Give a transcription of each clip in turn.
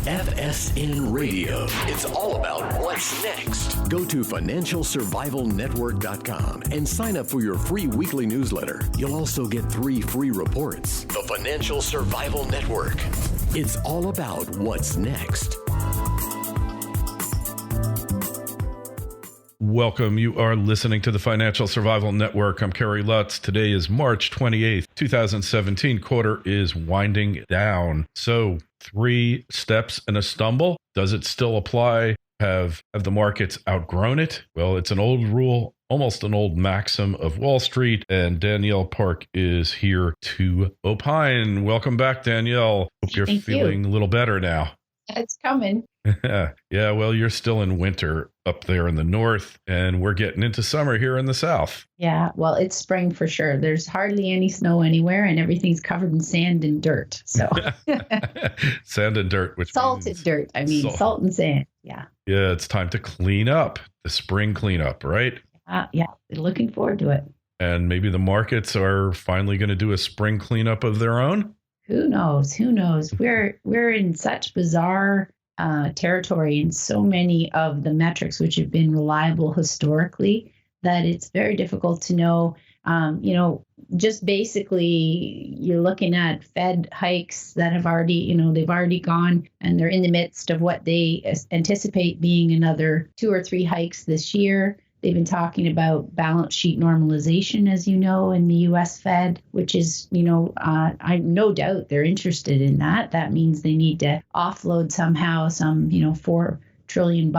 FSN Radio. It's all about what's next. Go to financialsurvivalnetwork.com and sign up for your free weekly newsletter. You'll also get 3 free reports. The Financial Survival Network. It's all about what's next. Welcome. You are listening to the Financial Survival Network. I'm Kerry Lutz. Today is March 28th, 2017. Quarter is winding down. So 3 steps and a stumble. Does it still apply? Have the markets outgrown it? Well, it's an old rule, almost an old maxim of Wall Street. And Danielle Park is here to opine. Welcome back, Danielle. Hope you're feeling a little better now. It's coming. Yeah, well, you're still in winter up there in the north, and we're getting into summer here in the south. Yeah, well, it's spring for sure. There's hardly any snow anywhere, and everything's covered in sand and dirt. So sand and dirt, which salted dirt. I mean, salt and sand. Yeah. Yeah, it's time to clean up. The spring cleanup, right? Yeah, looking forward to it. And maybe the markets are finally going to do a spring cleanup of their own. Who knows? Who knows? We're in such bizarre territory in so many of the metrics which have been reliable historically that it's very difficult to know. Just basically you're looking at Fed hikes that have already, they've already gone, and they're in the midst of what they anticipate being another 2 or 3 hikes this year. They've been talking about balance sheet normalization, as you know, in the U.S. Fed, which is, I no doubt they're interested in that. That means they need to offload somehow some, $4 trillion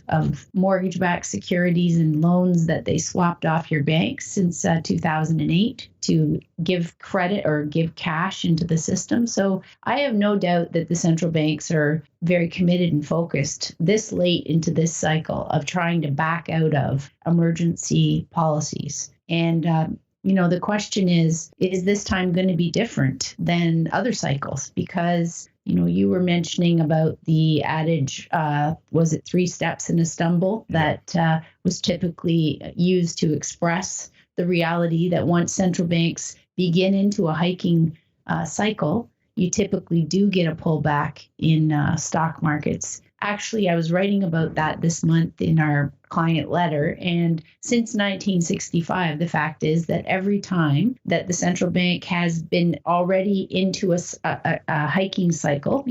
of mortgage-backed securities and loans that they swapped off your banks since 2008 to give credit or give cash into the system. So I have no doubt that the central banks are very committed and focused this late into this cycle of trying to back out of emergency policies. And the question is this time going to be different than other cycles? Because you were mentioning about the adage, was it 3 steps and a stumble, that was typically used to express the reality that once central banks begin into a hiking cycle, you typically do get a pullback in stock markets. Actually, I was writing about that this month in our client letter. And since 1965, the fact is that every time that the central bank has been already into a hiking cycle,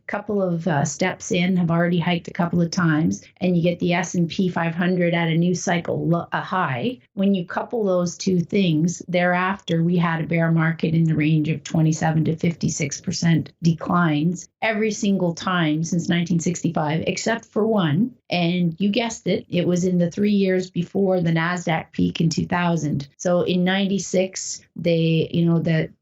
couple of steps in, have already hiked a couple of times, and you get the S&P 500 at a new cycle high. When you couple those 2 things, thereafter we had a bear market in the range of 27 to 56% declines every single time since 1965, except for one. And you guessed it, it was in the 3 years before the NASDAQ peak in 2000. So in 96, the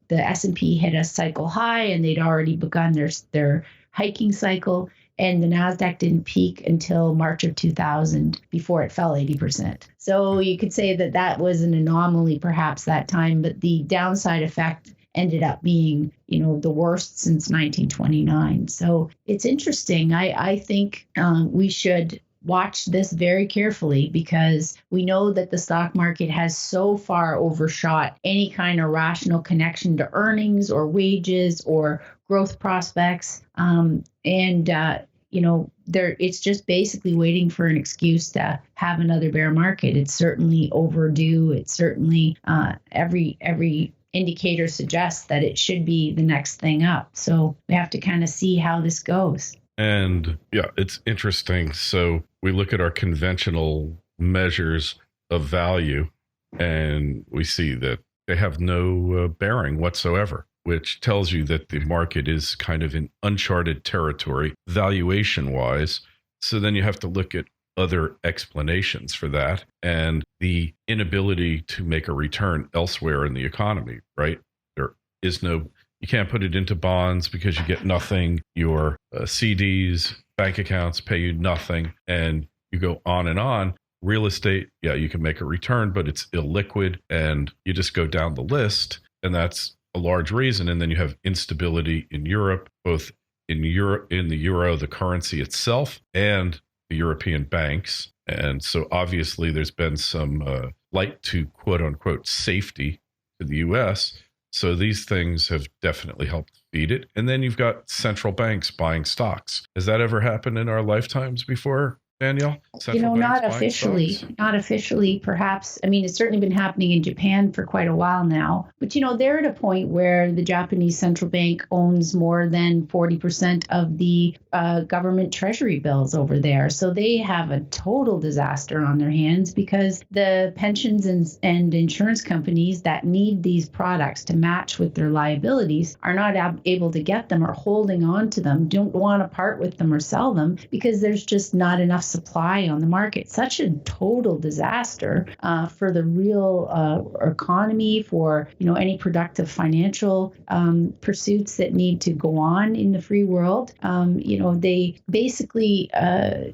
S&P hit a cycle high, and they'd already begun their hiking cycle. And the NASDAQ didn't peak until March of 2000 before it fell 80%. So you could say that was an anomaly perhaps that time, but the downside effect ended up being, the worst since 1929. So it's interesting. I think we should watch this very carefully, because we know that the stock market has so far overshot any kind of rational connection to earnings or wages or growth prospects. It's just basically waiting for an excuse to have another bear market. It's certainly overdue. It's certainly every indicator suggests that it should be the next thing up. So we have to kind of see how this goes. And yeah, it's interesting. So we look at our conventional measures of value, and we see that they have no bearing whatsoever, which tells you that the market is kind of in uncharted territory valuation-wise. So then you have to look at other explanations for that, and the inability to make a return elsewhere in the economy, right? There is no, you can't put it into bonds because you get nothing. Your CDs, bank accounts pay you nothing, and you go on and on. Real estate, yeah, you can make a return, but it's illiquid, and you just go down the list, and that's a large reason. And then you have instability in Europe, both in the euro, the currency itself, and the European banks. And so obviously there's been some light to quote unquote safety to the US. So these things have definitely helped feed it. And then you've got central banks buying stocks. Has that ever happened in our lifetimes before, Danielle? Central banks Not buying officially, stocks? not officially, perhaps. I mean, it's certainly been happening in Japan for quite a while now. But, they're at a point where the Japanese central bank owns more than 40% of the government treasury bills over there. So they have a total disaster on their hands because the pensions and insurance companies that need these products to match with their liabilities are not able to get them or holding on to them, don't want to part with them or sell them because there's just not enough supply on the market. Such a total disaster for the real economy, for any productive financial pursuits that need to go on in the free world. They basically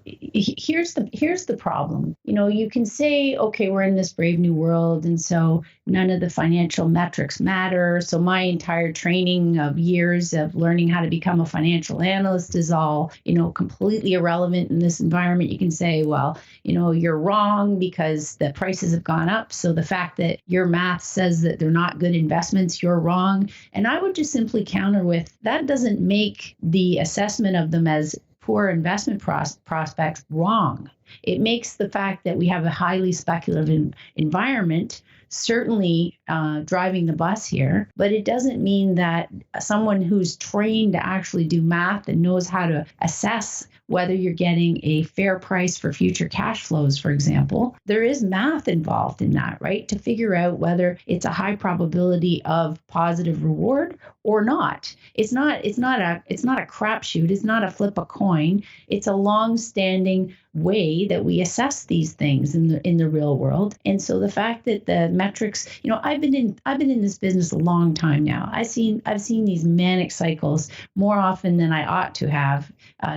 here's the problem. You can say, okay, we're in this brave new world, and so none of the financial metrics matter. So my entire training of years of learning how to become a financial analyst is all completely irrelevant in this environment. You can say, well, you're wrong because the prices have gone up. So the fact that your math says that they're not good investments, you're wrong. And I would just simply counter with that doesn't make the assessment of them as poor investment prospects wrong. It makes the fact that we have a highly speculative environment certainly driving the bus here, but it doesn't mean that someone who's trained to actually do math and knows how to assess whether you're getting a fair price for future cash flows, for example, there is math involved in that, right? To figure out whether it's a high probability of positive reward or not. It's not a crapshoot. It's not a flip a coin. It's a long-standing way that we assess these things in the real world. And so the fact that the metrics, I've been in this business a long time now. I've seen these manic cycles more often than I ought to have,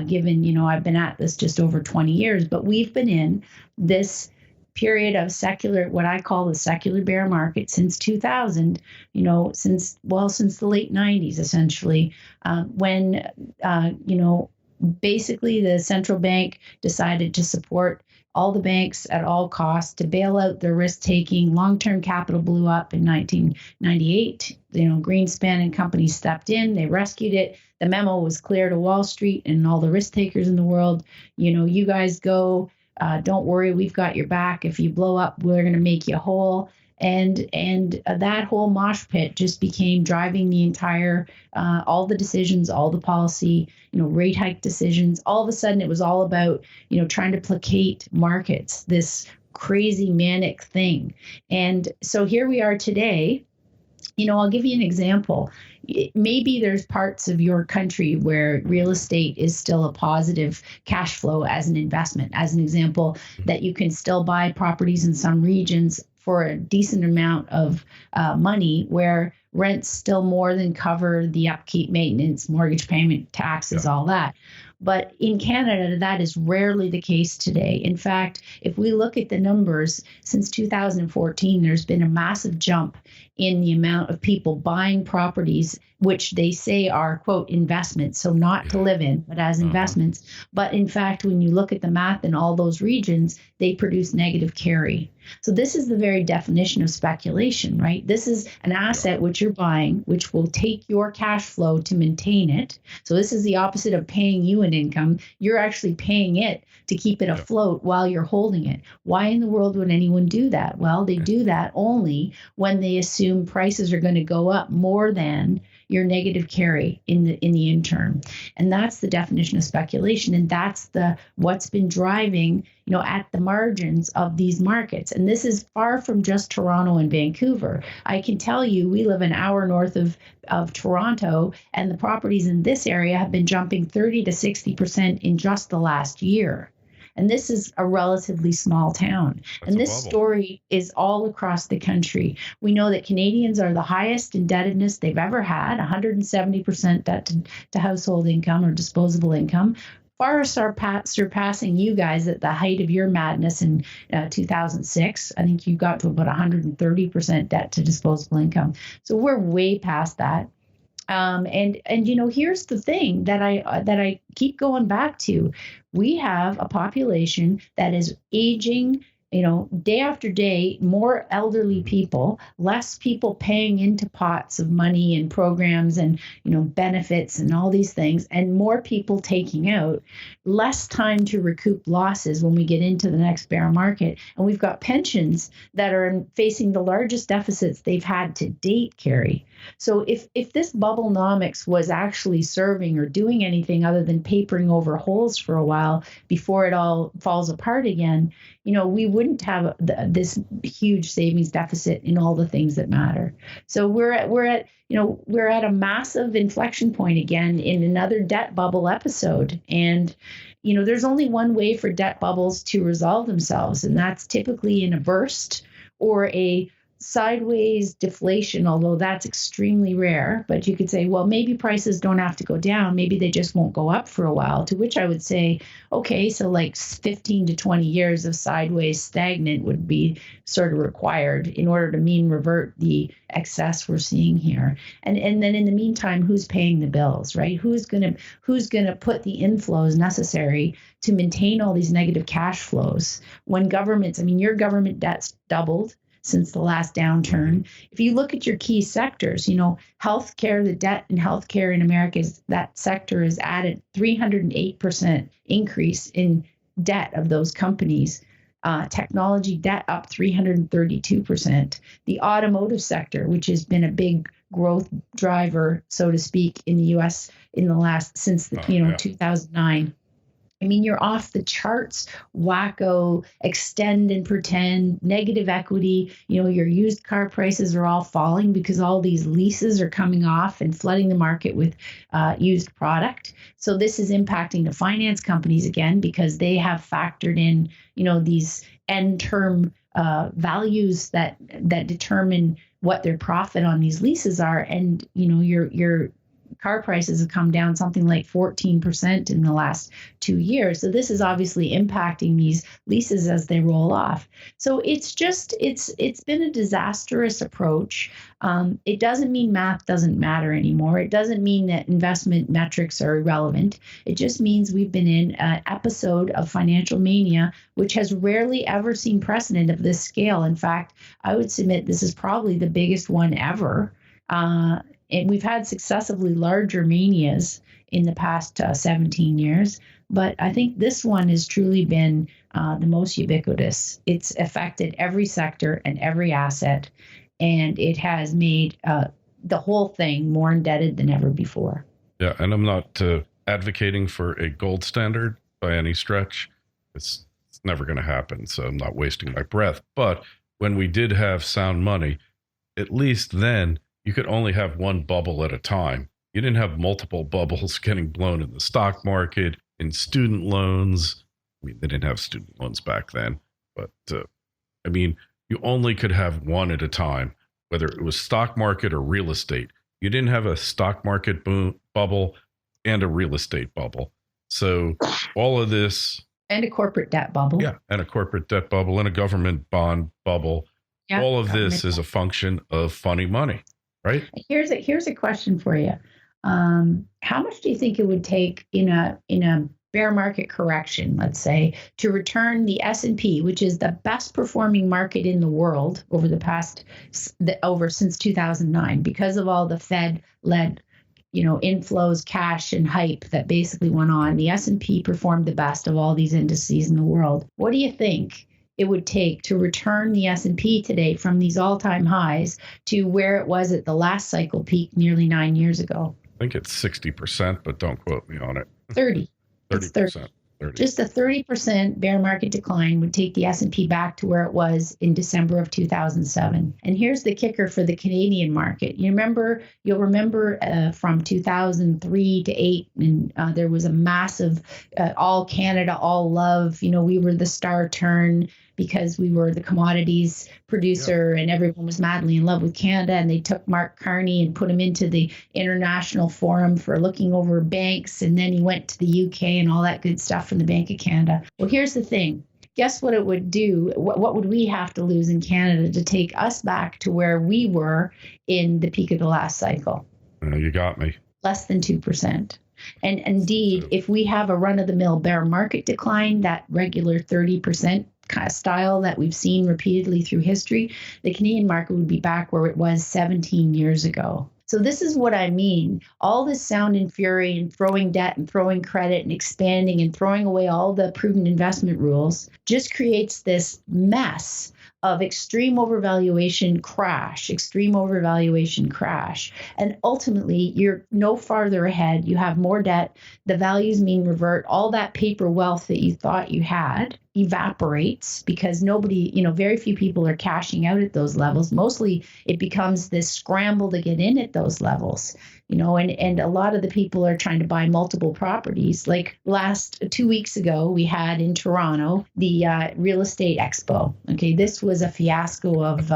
given I've been at this just over 20 years. But we've been in this period of what I call the secular bear market since 2000, since the late 90s, essentially, when, basically the central bank decided to support all the banks at all costs to bail out their risk-taking. Long-term capital blew up in 1998. Greenspan and company stepped in. They rescued it. The memo was clear to Wall Street and all the risk takers in the world. You guys go. Don't worry, we've got your back. If you blow up, we're going to make you whole. And that whole mosh pit just became driving the entire, all the decisions, all the policy, rate hike decisions. All of a sudden, it was all about, trying to placate markets, this crazy manic thing. And so here we are today. I'll give you an example. Maybe there's parts of your country where real estate is still a positive cash flow as an investment. As an example, that you can still buy properties in some regions for a decent amount of money where rents still more than cover the upkeep, maintenance, mortgage payment, taxes, all that. But in Canada, that is rarely the case today. In fact, if we look at the numbers, since 2014, there's been a massive jump in the amount of people buying properties, which they say are, quote, investments. So not to live in, but as investments. But in fact, when you look at the math in all those regions, they produce negative carry. So this is the very definition of speculation, right? This is an asset which you're buying, which will take your cash flow to maintain it. So this is the opposite of paying you an income. You're actually paying it to keep it afloat while you're holding it. Why in the world would anyone do that? Well, they do that only when they assume prices are going to go up more than your negative carry in the interim. And that's the definition of speculation. And that's what's been driving, at the margins of these markets. And this is far from just Toronto and Vancouver. I can tell you, we live an hour north of Toronto, and the properties in this area have been jumping 30 to 60% in just the last year. And this is a relatively small town. And this story is all across the country. We know that Canadians are the highest indebtedness they've ever had, 170% debt to household income or disposable income, far surpassing you guys at the height of your madness in 2006. I think you got to about 130% debt to disposable income. So we're way past that. And here's the thing that I keep going back to. We have a population that is aging day after day, more elderly people, less people paying into pots of money and programs and, benefits and all these things, and more people taking out, less time to recoup losses when we get into the next bear market. And we've got pensions that are facing the largest deficits they've had to date, Carrie. So if this bubblenomics was actually serving or doing anything other than papering over holes for a while before it all falls apart again, we wouldn't have this huge savings deficit in all the things that matter. So we're at a massive inflection point again in another debt bubble episode. And there's only one way for debt bubbles to resolve themselves, and that's typically in a burst or a sideways deflation, although that's extremely rare. But you could say, well, maybe prices don't have to go down. Maybe they just won't go up for a while, to which I would say, okay, so like 15 to 20 years of sideways stagnant would be sort of required in order to mean revert the excess we're seeing here. And then in the meantime, who's paying the bills, right? Who's gonna put the inflows necessary to maintain all these negative cash flows when governments, your government debt's doubled since the last downturn. If you look at your key sectors, healthcare, the debt in healthcare in America, that sector has added 308% increase in debt of those companies. Technology debt up 332%. The automotive sector, which has been a big growth driver, so to speak, in the U.S. in the last since 2009. You're off the charts, wacko, extend and pretend, negative equity. Your used car prices are all falling because all these leases are coming off and flooding the market with used product. So this is impacting the finance companies again because they have factored in, these end term values that determine what their profit on these leases are. And, your car prices have come down something like 14% in the last 2 years. So this is obviously impacting these leases as they roll off. So it's been a disastrous approach. It doesn't mean math doesn't matter anymore. It doesn't mean that investment metrics are irrelevant. It just means we've been in an episode of financial mania, which has rarely ever seen precedent of this scale. In fact, I would submit this is probably the biggest one ever. And we've had successively larger manias in the past 17 years, but I think this one has truly been the most ubiquitous. It's affected every sector and every asset, and it has made the whole thing more indebted than ever before. Yeah, and I'm not advocating for a gold standard by any stretch. It's never going to happen, so I'm not wasting my breath. But when we did have sound money, at least then, you could only have one bubble at a time. You didn't have multiple bubbles getting blown in the stock market, in student loans. They didn't have student loans back then, but you only could have one at a time, whether it was stock market or real estate. You didn't have a stock market bubble and a real estate bubble. So all of this. And a corporate debt bubble. Yeah, and a corporate debt bubble and a government bond bubble. Yep, all of this is a function of funny money. Right. Here's a question for you. How much do you think it would take in a bear market correction, let's say, to return the S&P, which is the best performing market in the world since 2009, because of all the Fed-led, inflows, cash, and hype that basically went on? The S&P performed the best of all these indices in the world. What do you think it would take to return the S&P today from these all-time highs to where it was at the last cycle peak nearly 9 years ago? I think it's 60%, but don't quote me on it. 30. 30%. 30. Just a 30% bear market decline would take the S&P back to where it was in December of 2007. And here's the kicker for the Canadian market. You'll remember from 2003 to 8, and there was a massive all Canada, all love. We were the star turn because we were the commodities producer, and everyone was madly in love with Canada. And they took Mark Carney and put him into the International Forum for looking over banks. And then he went to the UK and all that good stuff from the Bank of Canada. Well, here's the thing. Guess what it would do? What would we have to lose in Canada to take us back to where we were in the peak of the last cycle? You got me. Less than 2%. And indeed, if we have a run-of-the-mill bear market decline, that regular 30% kind of style that we've seen repeatedly through history, the Canadian market would be back where it was 17 years ago. So this is what I mean. All this sound and fury and throwing debt and throwing credit and expanding and throwing away all the prudent investment rules just creates this mess of extreme overvaluation crash. And ultimately, you're no farther ahead. You have more debt. The values mean revert. All that paper wealth that you thought you had evaporates because very few people are cashing out at those levels. Mostly it becomes this scramble to get in at those levels, and a lot of the people are trying to buy multiple properties. Like 2 weeks ago, we had in Toronto, the real estate expo. Okay. This was a fiasco of,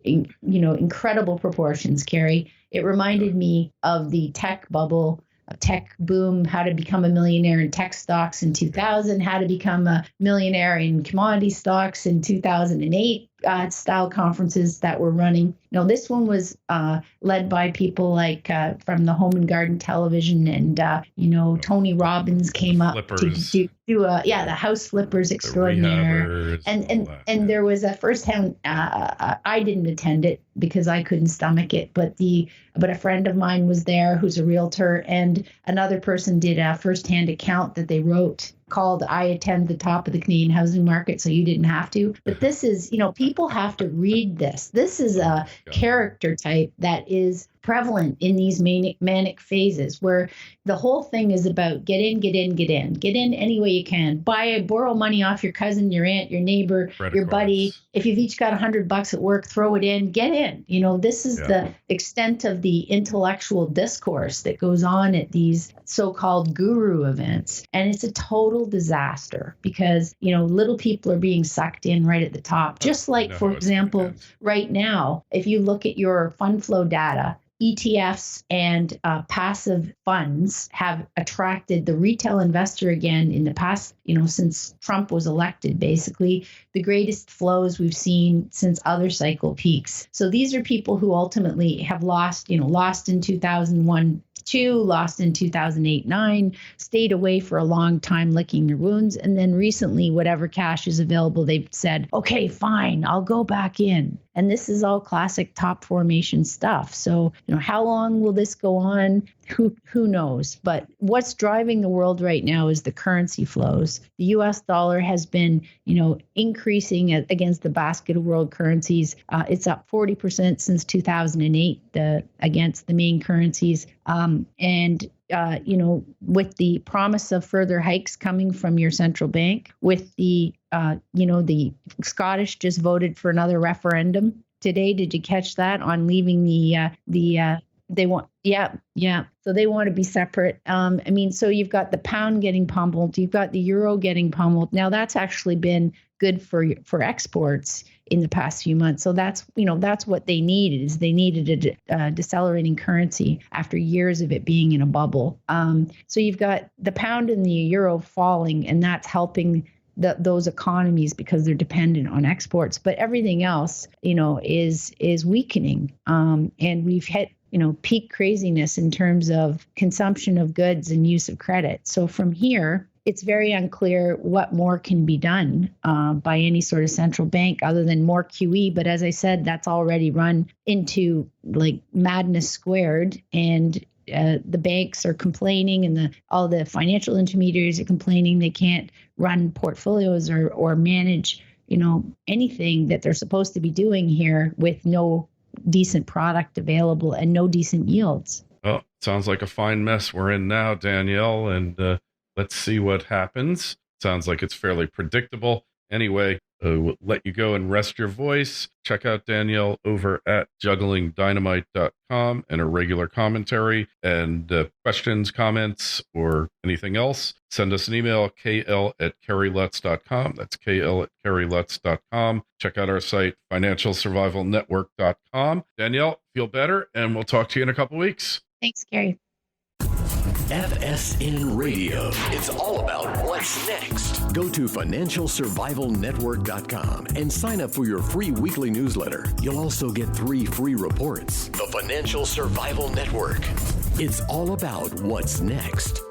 incredible proportions, Carrie. It reminded me of the tech bubble, a tech boom, how to become a millionaire in tech stocks in 2000, how to become a millionaire in commodity stocks in 2008 style conferences that were running. This one was led by people like from the Home and Garden Television, and Tony Robbins came up flippers. to do the house flippers extraordinaire, and there was a firsthand. I didn't attend it because I couldn't stomach it, but a friend of mine was there who's a realtor, and another person did a firsthand account that they wrote called "I Attend the Top of the Canadian Housing Market, so you didn't have to." But this is, people have to read this. This is a character type that is prevalent in these manic phases, where the whole thing is about get in any way you can. Borrow money off your cousin, your aunt, your neighbor, your buddy. If you've each got $100 at work, throw it in, get in. This is the extent of the intellectual discourse that goes on at these so-called guru events. And it's a total disaster because, little people are being sucked in right at the top. Just like, for example, right now, if you look at your fund flow data, ETFs and passive funds have attracted the retail investor again in the past, since Trump was elected, basically the greatest flows we've seen since other cycle peaks. So these are people who ultimately have lost in 2001, lost in 2008-9, stayed away for a long time licking their wounds. And then recently, whatever cash is available, they've said, okay, fine, I'll go back in. And this is all classic top formation stuff. So, how long will this go on? Who knows? But what's driving the world right now is the currency flows. The US dollar has been, increasing against the basket of world currencies. It's up 40% since 2008 against the main currencies. With the promise of further hikes coming from your central bank, with the Scottish just voted for another referendum today. Did you catch that on leaving they want, so they want to be separate. So you've got the pound getting pummeled, you've got the euro getting pummeled. Now that's actually been good for exports in the past few months. So that's what they needed, is they needed a decelerating currency after years of it being in a bubble. So you've got the pound and the euro falling, and that's helping those economies because they're dependent on exports. But everything else, is weakening. And we've hit peak craziness in terms of consumption of goods and use of credit. So from here, it's very unclear what more can be done by any sort of central bank other than more QE. But as I said, that's already run into like madness squared. And the banks are complaining, and all the financial intermediaries are complaining they can't run portfolios or manage, anything that they're supposed to be doing here with no decent product available and no decent yields. Well, sounds like a fine mess we're in now, Danielle, and let's see what happens. Sounds like it's fairly predictable. Anyway, we'll let you go and rest your voice. Check out Danielle over at jugglingdynamite.com and a regular commentary, and questions, comments, or anything else. Send us an email, kl@kerrylutz.com. That's kl@kerrylutz.com. Check out our site, financialsurvivalnetwork.com. Danielle, feel better, and we'll talk to you in a couple weeks. Thanks, Gary. FSN Radio. It's all about what's next. Go to financialsurvivalnetwork.com and sign up for your free weekly newsletter. You'll also get 3 free reports. The Financial Survival Network. It's all about what's next.